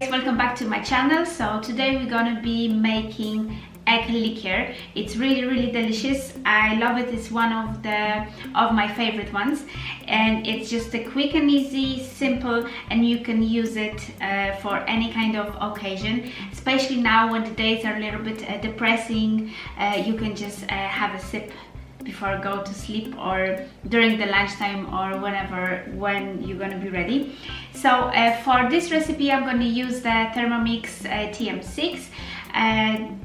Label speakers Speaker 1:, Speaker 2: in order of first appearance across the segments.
Speaker 1: Welcome back to my channel. So today we're gonna be making egg liqueur. It's really delicious. I love it. It's one of my favorite ones, and it's just a quick and easy, simple, and you can use it for any kind of occasion, especially now when the days are a little bit depressing. You can just have a sip before go to sleep or during the lunchtime or when you're gonna be ready. So for this recipe I'm going to use the Thermomix TM6.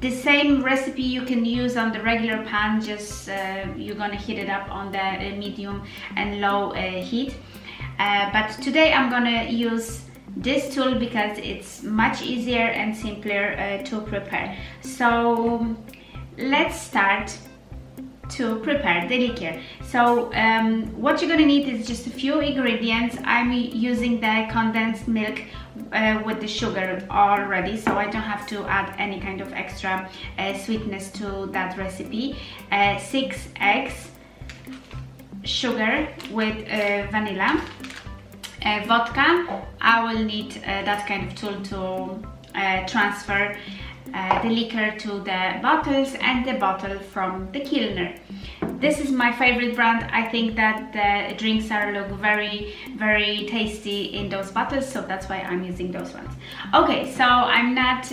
Speaker 1: The same recipe you can use on the regular pan, just you're gonna heat it up on the medium and low heat. But today I'm gonna use this tool because it's much easier and simpler to prepare. So let's start to prepare the liqueur. So what you're gonna need is just a few ingredients. I'm using the condensed milk with the sugar already, so I don't have to add any kind of extra sweetness to that recipe. 6 eggs, sugar with vanilla, vodka. I will need that kind of tool to transfer the liquor to the bottles, and the bottle from the kilner. This is my favorite brand. I think that the drinks look very tasty in those bottles, so that's why I'm using those ones. Okay, so I'm not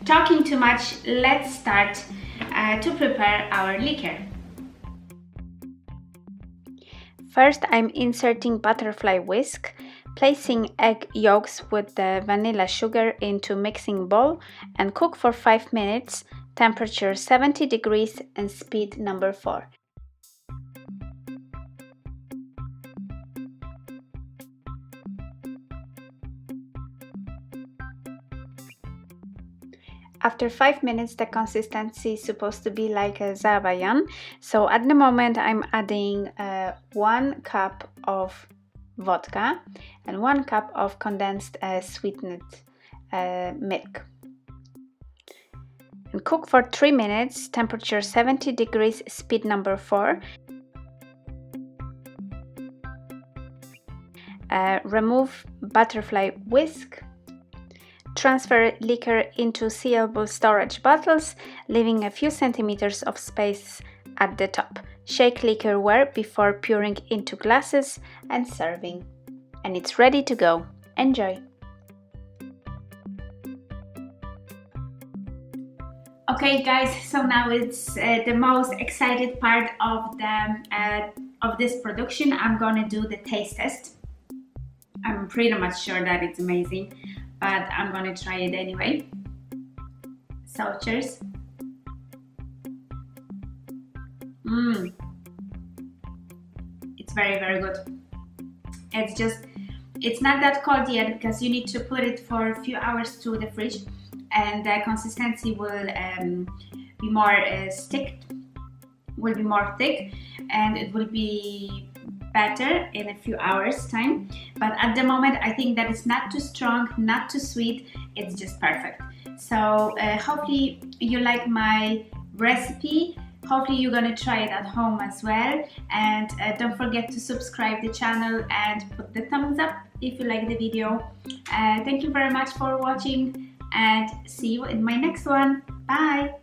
Speaker 1: talking too much. Let's start to prepare our liquor. First, I'm inserting butterfly whisk, placing egg yolks with the vanilla sugar into mixing bowl and cook for 5 minutes, temperature 70 degrees and speed number 4. After 5 minutes, the consistency is supposed to be like a zabayan. So at the moment, I'm adding 1 cup of vodka and 1 cup of condensed sweetened milk. And cook for 3 minutes, temperature 70 degrees, speed number 4. Remove butterfly whisk. Transfer liquor into sealable storage bottles, leaving a few centimeters of space at the top. Shake liquor well before pouring into glasses and serving. And it's ready to go. Enjoy! Okay guys, so now it's the most excited part of this production. I'm gonna do the taste test. I'm pretty much sure that it's amazing, but I'm gonna try it anyway. So cheers. It's very good. It's not that cold yet because you need to put it for a few hours to the fridge, and the consistency will be more thick, and it will be better in a few hours time. But at the moment I think that it's not too strong, not too sweet, it's just perfect. So hopefully you like my recipe. Hopefully you're gonna try it at home as well, and don't forget to subscribe the channel and put the thumbs up if you like the video. Thank you very much for watching, and see you in my next one. Bye!